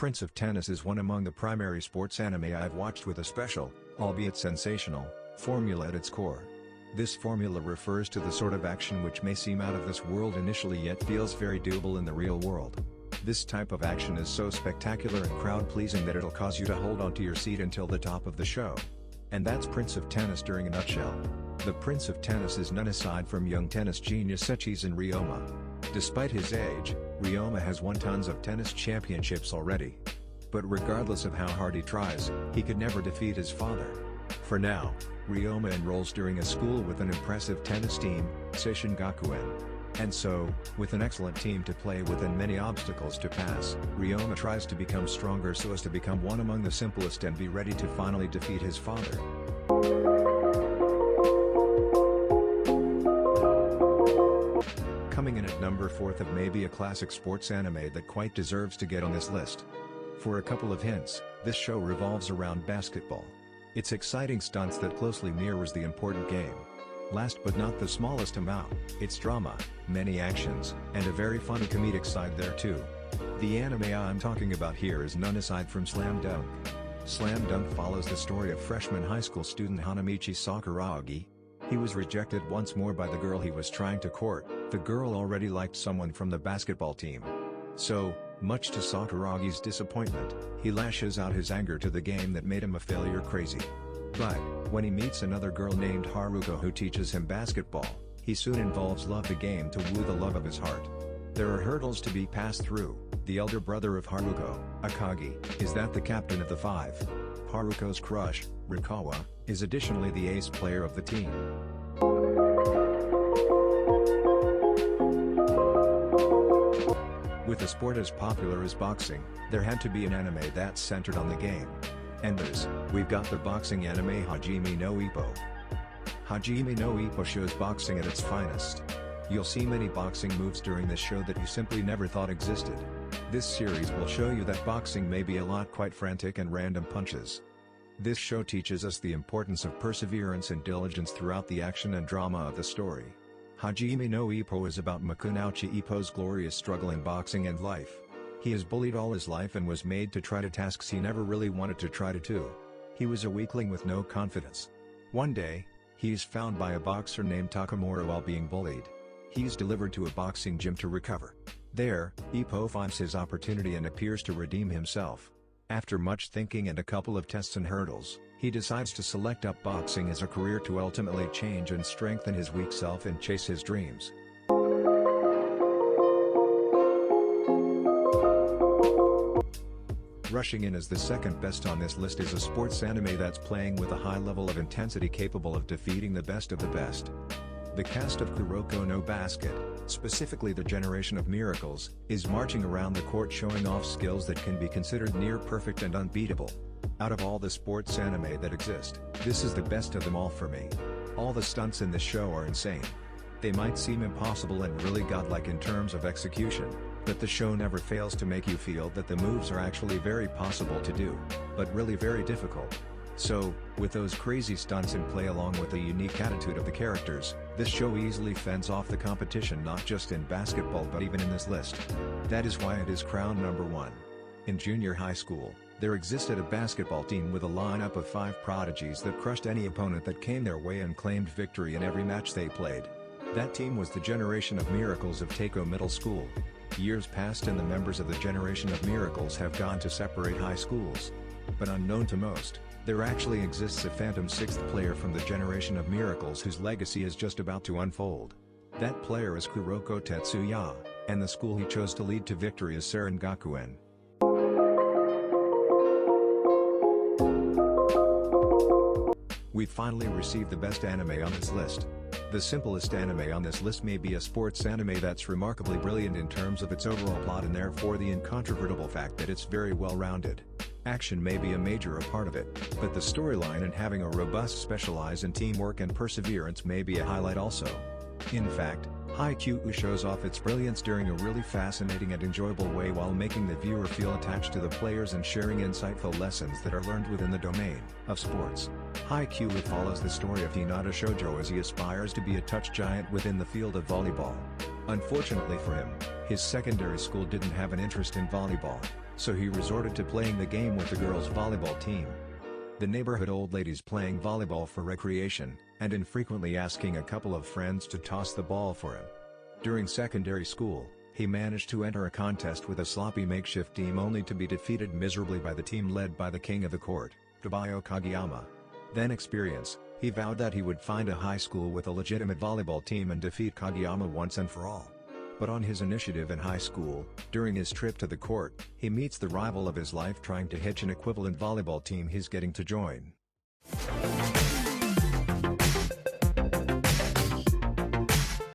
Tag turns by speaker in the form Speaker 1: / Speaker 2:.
Speaker 1: Prince of Tennis is one among the primary sports anime I've watched with a special, albeit sensational, formula at its core. This formula refers to the sort of action which may seem out of this world initially yet feels very doable in the real world. This type of action is so spectacular and crowd-pleasing that it'll cause you to hold onto your seat until the top of the show. And that's Prince of Tennis during a nutshell. The Prince of Tennis is none aside from young tennis genius Sechizen Ryoma. Despite his age, Ryoma has won tons of tennis championships already. But regardless of how hard he tries, he could never defeat his father. For now, Ryoma enrolls during a school with an impressive tennis team, Seishin Gakuen. And so, with an excellent team to play with and many obstacles to pass, Ryoma tries to become stronger so as to become one among the simplest and be ready to finally defeat his father. Coming in at number 4 of maybe a classic sports anime that quite deserves to get on this list. For a couple of hints, this show revolves around basketball. It's exciting stunts that closely mirrors the important game. Last but not the smallest amount, it's drama, many actions, and a very funny comedic side there too. The anime I'm talking about here is none aside from Slam Dunk. Slam Dunk follows the story of freshman high school student Hanamichi Sakuragi. He was rejected once more by the girl he was trying to court. The girl already liked someone from the basketball team. So, much to Sakuragi's disappointment, he lashes out his anger to the game that made him a failure crazy. But, when he meets another girl named Haruko who teaches him basketball, he soon involves love the game to woo the love of his heart. There are hurdles to be passed through. The elder brother of Haruko, Akagi, is the captain of the five. Haruko's crush, Rikawa, is additionally the ace player of the team. With a sport as popular as boxing, there had to be an anime that's centered on the game. And we've got the boxing anime Hajime No Ippo. Hajime No Ippo shows boxing at its finest. You'll see many boxing moves during this show that you simply never thought existed. This series will show you that boxing may be a lot quite frantic and random punches. This show teaches us the importance of perseverance and diligence throughout the action and drama of the story. Hajime no Ippo is about Makunouchi Ippo's glorious struggle in boxing and life. He is bullied all his life and was made to try to tasks he never really wanted to try to do. He was a weakling with no confidence. One day, he is found by a boxer named Takamura while being bullied. He is delivered to a boxing gym to recover. There, Ippo finds his opportunity and appears to redeem himself. After much thinking and a couple of tests and hurdles, he decides to select up boxing as a career to ultimately change and strengthen his weak self and chase his dreams. Rushing in as the second best on this list is a sports anime that's playing with a high level of intensity capable of defeating the best of the best. The cast of Kuroko No Basket, specifically the Generation of Miracles, is marching around the court showing off skills that can be considered near perfect and unbeatable. Out of all the sports anime that exist, this is the best of them all for me. All the stunts in this show are insane. They might seem impossible and really godlike in terms of execution, but the show never fails to make you feel that the moves are actually very possible to do, but really very difficult. So, with those crazy stunts in play along with the unique attitude of the characters, this show easily fends off the competition not just in basketball but even in this list. That is why it is crowned number 1. In junior high school, there existed a basketball team with a lineup of 5 prodigies that crushed any opponent that came their way and claimed victory in every match they played. That team was the Generation of Miracles of Takeo Middle School. Years passed and the members of the Generation of Miracles have gone to separate high schools. But unknown to most, there actually exists a phantom 6th player from the Generation of Miracles whose legacy is just about to unfold. That player is Kuroko Tetsuya, and the school he chose to lead to victory is Seirin Gakuen. We've finally received the best anime on this list. The simplest anime on this list may be a sports anime that's remarkably brilliant in terms of its overall plot and therefore the incontrovertible fact that it's very well-rounded. Action may be a major part of it, but the storyline and having a robust specialize in teamwork and perseverance may be a highlight also. In fact, Haikyuu shows off its brilliance during a really fascinating and enjoyable way while making the viewer feel attached to the players and sharing insightful lessons that are learned within the domain of sports. Haikyuu follows the story of Hinata Shoujo as he aspires to be a touch giant within the field of volleyball. Unfortunately for him, his secondary school didn't have an interest in volleyball. So he resorted to playing the game with the girls' volleyball team. The neighborhood old ladies playing volleyball for recreation, and infrequently asking a couple of friends to toss the ball for him. During secondary school, he managed to enter a contest with a sloppy makeshift team only to be defeated miserably by the team led by the king of the court, Tobayo Kageyama. Then experience, he vowed that he would find a high school with a legitimate volleyball team and defeat Kageyama once and for all. But on his initiative in high school, during his trip to the court, he meets the rival of his life trying to hitch an equivalent volleyball team he's getting to join.